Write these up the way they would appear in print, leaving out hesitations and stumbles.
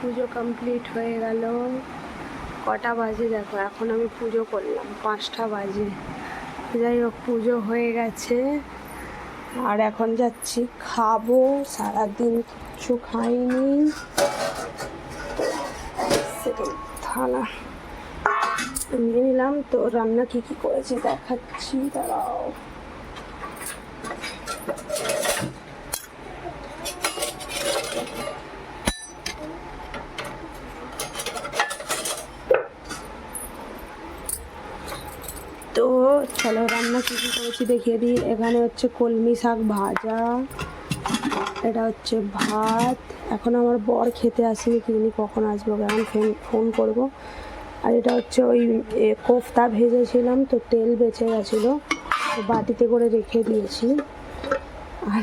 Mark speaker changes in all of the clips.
Speaker 1: পুজো complete হয়ে গেল। কটা বাজে দেখো, এখন আমি পুজো করলাম 5টা বাজে। যাই হোক, পুজো হয়ে গেছে আর এখন যাচ্ছি খাবো। সারাদিন কিচ্ছু খাইনি। থালা নিয়ে নিলাম। তো রান্না কি কি করেছি দেখাচ্ছি, দাঁড়াও। তো চলো রান্না কী কী করেছি দেখিয়ে দিই। এখানে হচ্ছে কলমি শাক ভাজা, এটা হচ্ছে ভাত। এখন আমার বর খেতে আসেনি, কিনি কখন আসবো, এখন ফোন করব। আর এটা হচ্ছে ওই কোফতা ভেজেছিলাম, তো তেল বেঁচে গেছিলো, বাটিতে করে রেখে দিয়েছি। আর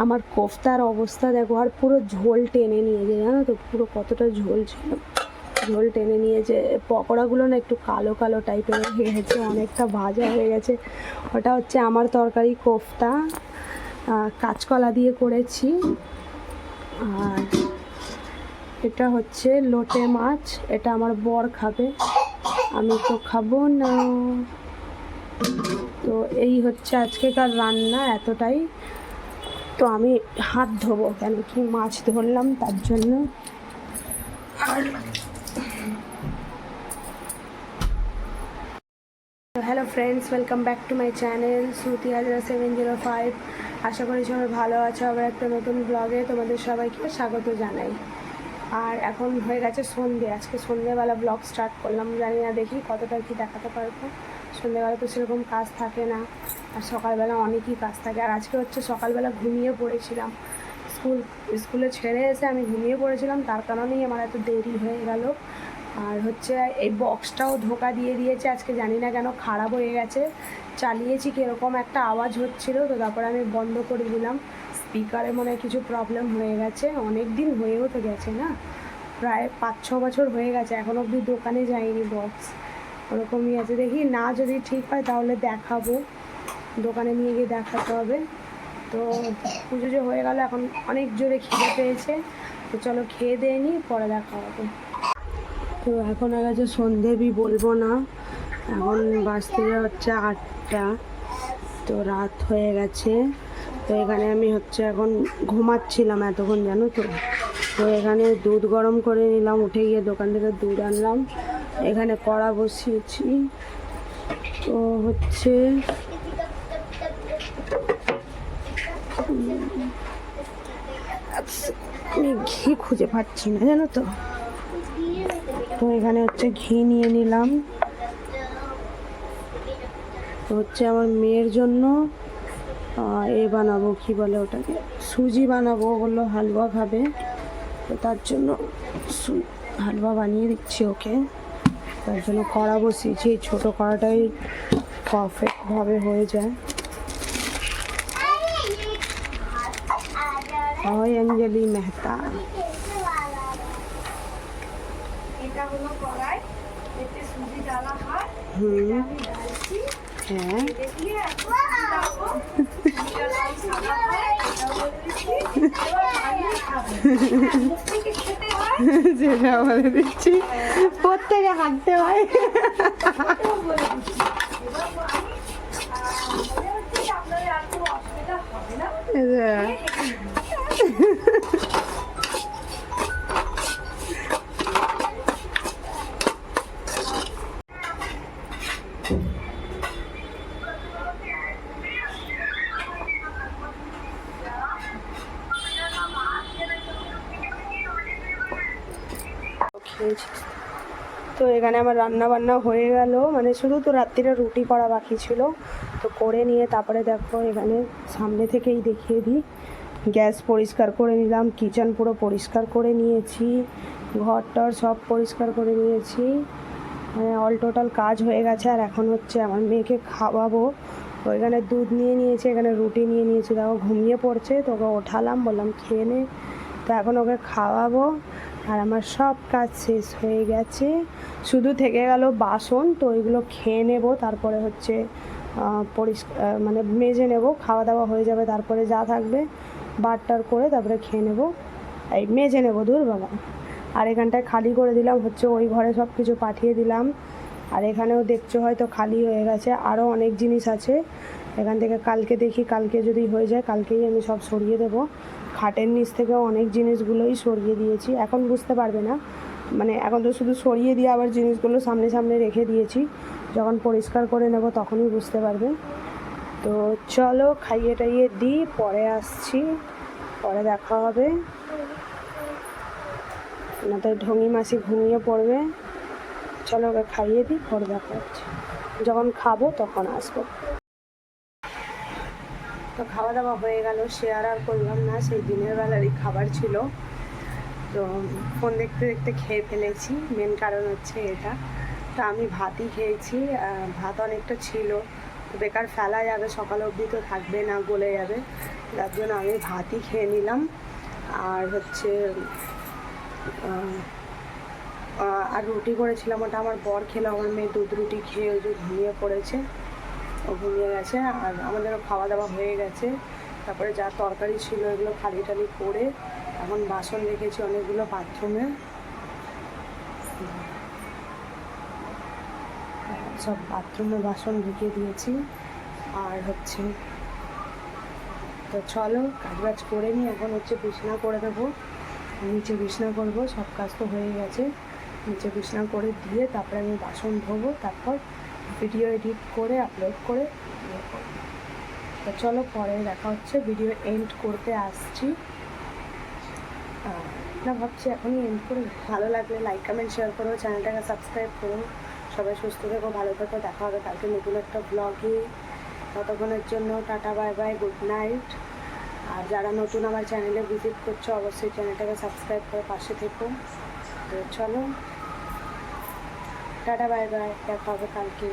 Speaker 1: আমার কোফতার অবস্থা দেখো, আর পুরো ঝোল টেনে নিয়েছে, জানো তো পুরো কতটা ঝোল ছিল। ঝোল টেনে নিয়েছে। পকোড়াগুলো না একটু কালো কালো টাইপের হয়ে গেছে, অনেকটা ভাজা হয়ে গেছে। ওটা হচ্ছে আমার তরকারি কোফতা, কাঁচকলা দিয়ে করেছি। আর এটা হচ্ছে লোটে মাছ, এটা আমার বর খাবে, আমি তো খাবো না। তো এই হচ্ছে আজকেকার রান্না, এতটাই। তো আমি হাত ধোবো, কেন কি মাছ ধরলাম তার জন্য। আর hello friends, welcome back to my channel Shruti Hazra 705। আশা করি সবাই ভালো আছো। আবার একটা নতুন ব্লগে তোমাদের সবাইকে স্বাগত জানাই। আর এখন হয়ে গেছে সন্ধে, আজকে সন্ধেবেলা ব্লগ স্টার্ট করলাম। জানি না দেখি কতটা কি দেখাতে পারবো। সন্ধেবেলা তো সেরকম কাজ থাকে না, আর সকালবেলা অনেকই কাজ থাকে। আর আজকে হচ্ছে সকালবেলা ঘুমিয়ে পড়েছিলাম, স্কুলে ছেড়ে এসে আমি ঘুমিয়ে পড়েছিলাম, তার কারণেই আমার এত দেরি হয়ে গেল। আর হচ্ছে এই বক্সটাও ধোকা দিয়ে দিয়েছে আজকে, জানি না কেন খারাপ হয়ে গেছে। চালিয়েছি কীরকম একটা আওয়াজ হচ্ছিলো, তো তারপরে আমি বন্ধ করে দিলাম। স্পিকারে মনে হয় কিছু প্রবলেম হয়ে গেছে। অনেক দিন হয়েও তো গেছে না, প্রায় 5-6 বছর হয়ে গেছে, এখন অবধি দোকানে যায়নি বক্স, ওরকমই আছে। দেখি না যদি ঠিক হয় তাহলে দেখাবো, দোকানে নিয়ে গিয়ে দেখাতে হবে। তো পুজো যে হয়ে গেল, এখন অনেক জোরে খিদে পেয়েছে, তো চলো খেয়ে দিয়ে নিই, পরে দেখা হবে। তো এখন আর গেছে সন্ধেবি বলবো না, এখন বাজতে হচ্ছে 8টা, তো রাত হয়ে গেছে। তো এখানে আমি হচ্ছে এখন ঘুমাচ্ছিলাম এতক্ষণ, জানো তো। তো এখানে দুধ গরম করে নিলাম, উঠে গিয়ে দোকান থেকে দুধ আনলাম। এখানে কড়া বসিয়েছি, তো হচ্ছে আমি ঘি খুঁজে পাচ্ছি না, জানো তো। তো এখানে হচ্ছে ঘি নিয়ে নিলাম। তো হচ্ছে আমার মেয়ের জন্য বানাবো, কি বলে ওটাকে, সুজি বানাবো, বললো হালুয়া খাবে, তো তার জন্য হালুয়া বানিয়ে দিচ্ছি ওকে। তার জন্য কড়া বসিয়েছি, এই ছোটো কড়াটাই পারফেক্টভাবে হয়ে যায়। হয় অঞ্জলি মেহতা। হ্যাঁ যেটা বলে দিচ্ছি, প্রত্যেকে হাঁটতে হয়। তো এখানে আমার রান্না বান্না হয়ে গেল, মানে শুধু তো রাত্রিরে রুটি করা বাকি ছিল, তো করে নিয়ে তারপরে দেখো এখানে সামনে থেকেই দেখিয়ে দিই, গ্যাস পরিষ্কার করে নিলাম, কিচেন পুরো পরিষ্কার করে নিয়েছি, ঘরটার সব পরিষ্কার করে নিয়েছি, মানে অল টোটাল কাজ হয়ে গেছে। আর এখন হচ্ছে আমার মেয়েকে খাওয়াবো। তো এখানে দুধ নিয়ে নিয়েছি, এখানে রুটি নিয়ে নিয়েছি, দেখো ঘুমিয়ে পড়ছে, তো ওকে ওঠালাম, বললাম খেয়ে নে। তো এখন ওকে খাওয়াবো। আর আমার সব কাজ শেষ হয়ে গেছে, শুধু থেকে গেল বাসন, তো ওইগুলো খেয়ে নেব, তারপরে হচ্ছে মানে মেজে নেব, খাওয়া দাওয়া হয়ে যাবে, তারপরে যা থাকবে বারটার করে তারপরে খেয়ে নেব, এই মেজে নেব, দূর বাবা। আর এখানটায় খালি করে দিলাম, হচ্ছে ওই ঘরে সব কিছু পাঠিয়ে দিলাম। আর এখানেও দেখছো হয়তো খালি হয়ে গেছে, আরও অনেক জিনিস আছে এখান থেকে। কালকে দেখি, কালকে যদি হয়ে যায় কালকেই আমি সব সরিয়ে দেবো। খাটের নিচ থেকেও অনেক জিনিসগুলোই সরিয়ে দিয়েছি, এখন বুঝতে পারবে না, মানে এখন তো শুধু সরিয়ে দিয়ে আবার জিনিসগুলো সামনে সামনে রেখে দিয়েছি, যখন পরিষ্কার করে নেব তখনই বুঝতে পারবে। তো চলো খাইয়ে টাইয়ে দিই, পরে আসছি, পরে দেখা হবে, না তো ঢঙি মাসি ঘুমিয়ে পড়বে। চলো ওকে খাইয়ে দিই, পরে দেখা হচ্ছে, যখন খাবো তখন আসবো। তো খাওয়া দাওয়া হয়ে গেল, শেয়ার আর করলাম না, সেই দিনের বেলারই খাবার ছিল, তো ফোন দেখতে দেখতে খেয়ে ফেলেছি, মেন কারণ হচ্ছে এটা। তো আমি ভাতই খেয়েছি, ভাত অনেকটা ছিল, তো বেকার ফেলা যাবে, সকাল অবধি তো থাকবে না, গলে যাবে, যার জন্য আমি ভাতই খেয়ে নিলাম। আর হচ্ছে আর রুটি করেছিলাম, ওটা আমার বর খেলো, আমার মেয়ে দুধ রুটি খেয়ে ওই যে ঘুমিয়ে পড়েছে, ও ঘুমিয়ে গেছে। আর আমাদেরও খাওয়া দাওয়া হয়ে গেছে, তারপরে যা তরকারি ছিল এগুলো থালি টালি করে এখন বাসন রেখেছি অনেকগুলো বাথরুমে, সব বাথরুমে বাসন ঢুকিয়ে দিয়েছি। আর হচ্ছে তো চলো কাজ বাজ করে নিই, এখন হচ্ছে বিছানা করে দেবো, নিচে বিছানা করবো, সব কাজ তো হয়ে গেছে, নিচে বিছানা করে দিয়ে তারপরে আমি বাসন ধোবো, তারপর ভিডিও এডিট করে আপলোড করে ইয়ে করবো। তো চলো পরে দেখা হচ্ছে, ভিডিও এন্ড করতে আসছি না, ভাবছি এখনই এন্ড করে। ভালো লাগলে লাইক কমেন্ট শেয়ার করো, চ্যানেলটাকে সাবস্ক্রাইব করো। সবাই সুস্থ থেকো, ভালো থেকো, দেখা হবে কালকে নতুন একটা ব্লগে। ততক্ষণের জন্য tata, bye bye, good night. আর যারা নতুন আমার চ্যানেলে ভিজিট করছো অবশ্যই চ্যানেলটাকে সাবস্ক্রাইব করে পাশে থেকো। তো চলো টাটা, বাই বাই, দেখা হবে কালকে।